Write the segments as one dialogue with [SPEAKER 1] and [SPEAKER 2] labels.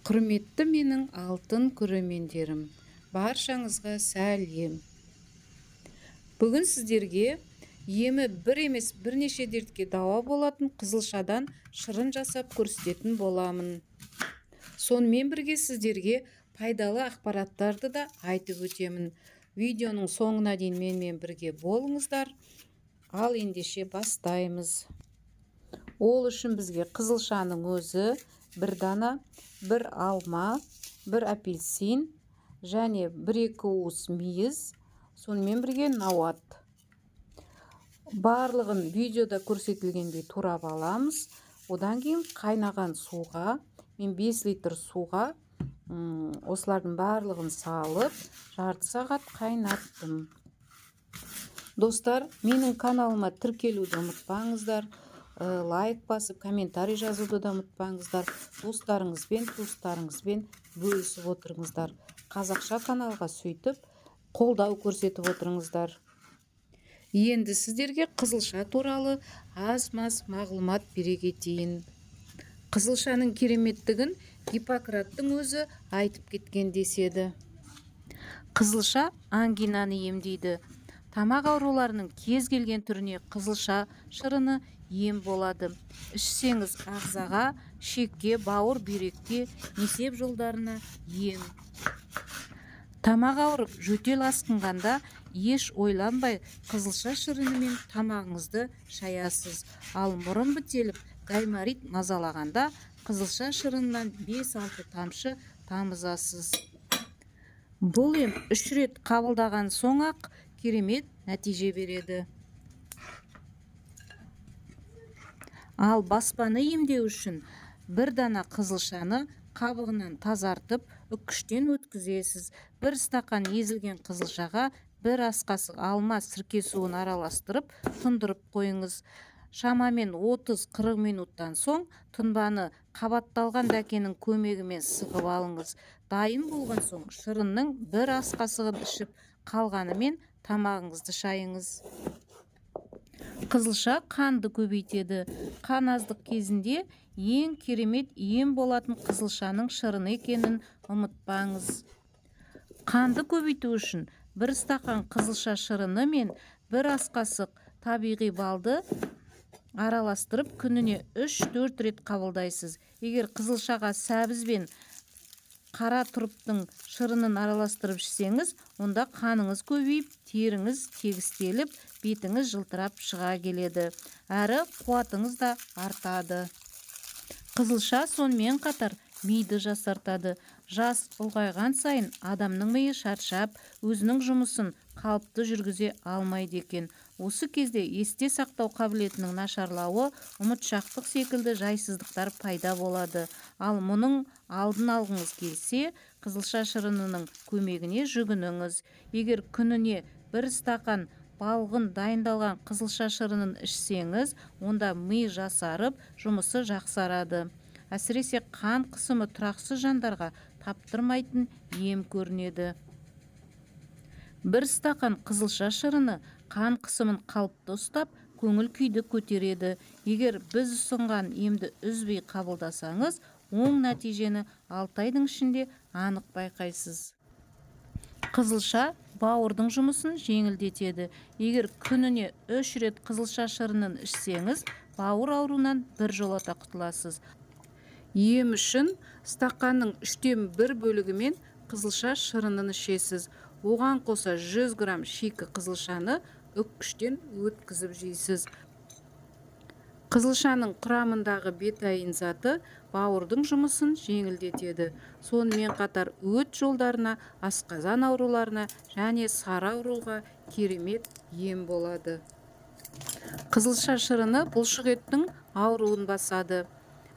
[SPEAKER 1] Құрметті менің алтын көрермендерім, баршаңызға сәлем. Бүгін сіздерге емі бір емес бірнеше дертке дауа болатын қызылшадан шырын жасап көрсететін боламын. Сонымен бірге сіздерге пайдалы ақпараттарды да айтып өтемін. Видеоның соңына дейін менімен бірге болыңыздар. Ал ендеше бастаймыз. Ол үшін бізге қызылшаның өзі, бір дана, бір алма, бір апельсин және 1-2 уыс мейіз, сонымен бірге науат. Барлығын видеода көрсетілгендей турап аламыз. Одан кейін қайнаған суға, мен 5 литр суға осылардың барлығын салып, жарты сағат қайнаттым. Достар, менің каналыма тіркелуді ұмытпаңыздар. Лайк басып, комментарий жазуды да ұмытпаңыздар. Достарыңызбен, туыстарыңызбен бөлісіп отырыңыздар. Қазақша каналға сөйтіп қолдау көрсетіп отырыңыздар. Енді сіздерге қызылша туралы аз-маз мағлұмат бере кетейін. Қызылшаның кереметтігін Гиппократтың өзі айтып кеткен деседі. Қызылша ангинаны емдейді. Тамақ ауруларының кез келген түріне қызылша шырыны ем болады. Ішсеңіз ағзаға, шекке, бауыр, бүйрекке, несеп жолдарына ем. Тамақ ауырып, жөтел асқынғанда еш ойланбай қызылша шырынымен тамағыңызды шаясыз. Ал мұрын бітеліп, гайморит мазалағанда қызылша шырынынан 5-6 тамшы тамызасыз. Бұл ем 3 рет қабылдаған соң-ақ керемет нәтиже береді. Ал баспаны емдеу үшін бір дана қызылшаны қабығынан тазартып, үккіштен өткізесіз. 1 стақан езілген қызылшаға 1 ас қасық алма сірке суын араластырып, тұндырып қойыңыз. Шамамен 30-40 минуттан соң тұнбаны қабатталған дәкенің көмегімен сығып алыңыз. Дайын болған соң шырынның 1 ас қасығын ішіп, қалғанымен тамағыңызды шайыңыз. Қызылша қанды көбейтеді. Қан аздық кезінде ең керемет ем болатын қызылшаның шырыны екенін ұмытпаңыз. Қанды көбейту үшін 1 стақан қызылша шырыны мен 1 ас қасық табиғи балды араластырып, күніне 3-4 рет қабылдайсыз. Егер қызылшаға сәбіз бен қара тұрыптың шырынын араластырып ішсеңіз, онда қаныңыз көбейіп, теріңіз тегістеліп, бетіңіз жылтырап шыға келеді. Әрі қуатыңыз да артады. Қызылша сонымен қатар миды жасартады. Жас ұлғайған сайын адамның миы шаршап, өзінің жұмысын қалыпты жүргізе алмайды екен. Осы кезде есте сақтау қабілетінің нашарлауы, ұмытшақтық секілді жайсыздықтар пайда болады. Ал мұның алдын алғыңыз келсе, қызылша шырынының көмегіне жүгініңіз. Егер күніне 1 стақан балғын дайындалған қызылша шырынын ішсеңіз, онда ми жасарып, жұмысы жақсарады. Әсіресе қан қысымы тұрақсыз жандарға таптырмайтын ем көрінеді. 1 стақан қызылша шырыны қан қысымын қалыпты ұстап, көңіл күйді көтереді. Егер біз ұсынған емді үзбей қабылдасаңыз, оң нәтижені 6 айдың ішінде анық байқайсыз. Қызылша бауырдың жұмысын жеңілдетеді. Егер күніне 3 рет қызылша шырынын ішсеңіз, бауыр ауруынан біржолата құтыласыз. Ем үшін стақанның 1/3 бөлігімен қызылша шырынын ішесіз. Оған қоса 100 грамм шикі қызылшаны үккіштен өткізіп жейсіз. Қызылшаның құрамындағы бетаин заты бауырдың жұмысын жеңілдетеді. Сонымен қатар өт жолдарына, асқазан ауруларына және сары ауруға керемет ем болады. Қызылша шырыны бұлшық еттің ауруын басады.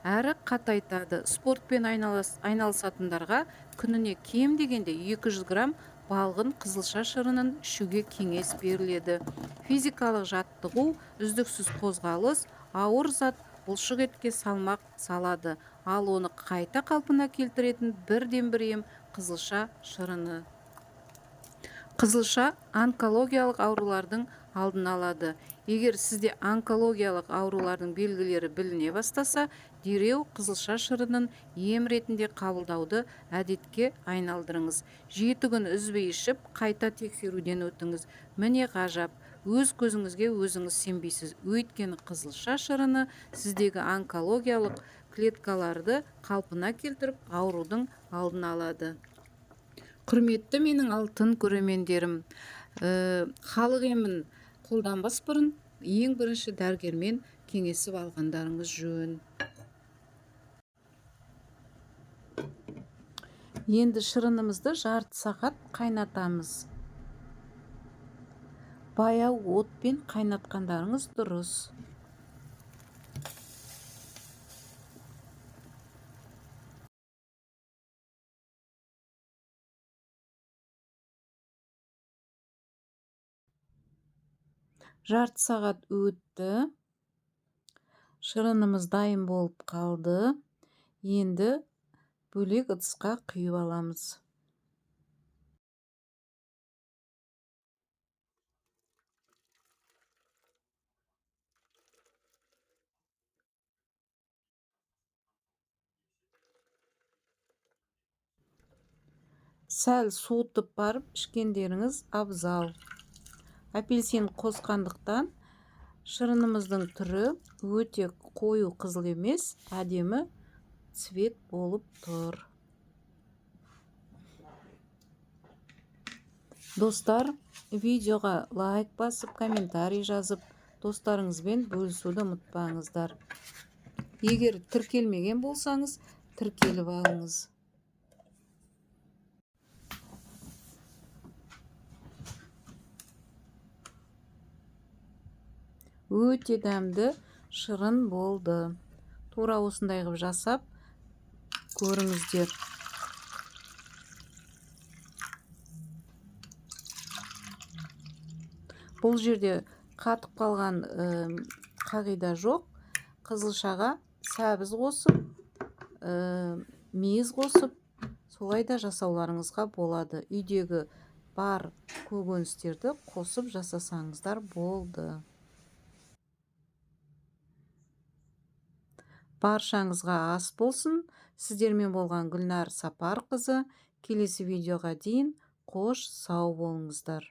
[SPEAKER 1] Әрі қатайтады. Спортпен айналысатындарға күніне кем дегенде 200 грамм балғын қызылша шырынын ішуге кеңес беріледі. Физикалық жаттығу, үздіксіз қозғалыс, ауыр зат бұлшық етке салмақ салады. Ал оны қайта қалпына келтіретін бірден-бір ем қызылша шырыны. Қызылша онкологиялық аурулардың алдын алады. Егер сізде онкологиялық аурулардың белгілері біліне бастаса, дереу қызылша шырынын ем ретінде қабылдауды әдетке айналдырыңыз. 7 күн үзбей ішіп, қайта тексеруден өтіңіз. Міне ғажап, өз көзіңізге өзіңіз сенбейсіз. Өйткені қызылша шырыны сіздегі онкологиялық клеткаларды қалпына келтіріп, аурудың алдын алады. Құрметті менің алтын көрермендерім, халық емін қолданбас бұрын ең бірінші дәрігермен кеңесіп алғандарыңыз жөн. Енді шырынымызды жарты сағат қайнатамыз. Баяу отпен қайнатқандарыңыз дұрыс. Жарты сағат өтті. Шырынымыз дайын болып қалды. Енді бөлек ыдысқа құйып аламыз. Сәл суытып барып ішкендеріңіз абзал. Апельсин қосқандықтан шырынымыздың түрі өте қою қызыл емес, әдемі цвет болып тұр. Достар, видеоға лайк басып, комментарий жазып, достарыңызбен бөлісуді ұмытпаңыздар. Егер тіркелмеген болсаңыз, тіркеліп алыңыз. Өте дәмді шырын болды. Тура осындай қылып жасап көріңіздер. Бұл жерде қатып қалған қағида жоқ. Қызылшаға сәбіз қосып, мейіз қосып, солай да жасауларыңызға болады. Үйдегі бар көкөністерді қосып жасасаңыздар болды. Баршаңызға ас болсын. Сіздермен болған Гүлнар Сапарқызы. Келесі видеоға дейін қош сау болыңыздар.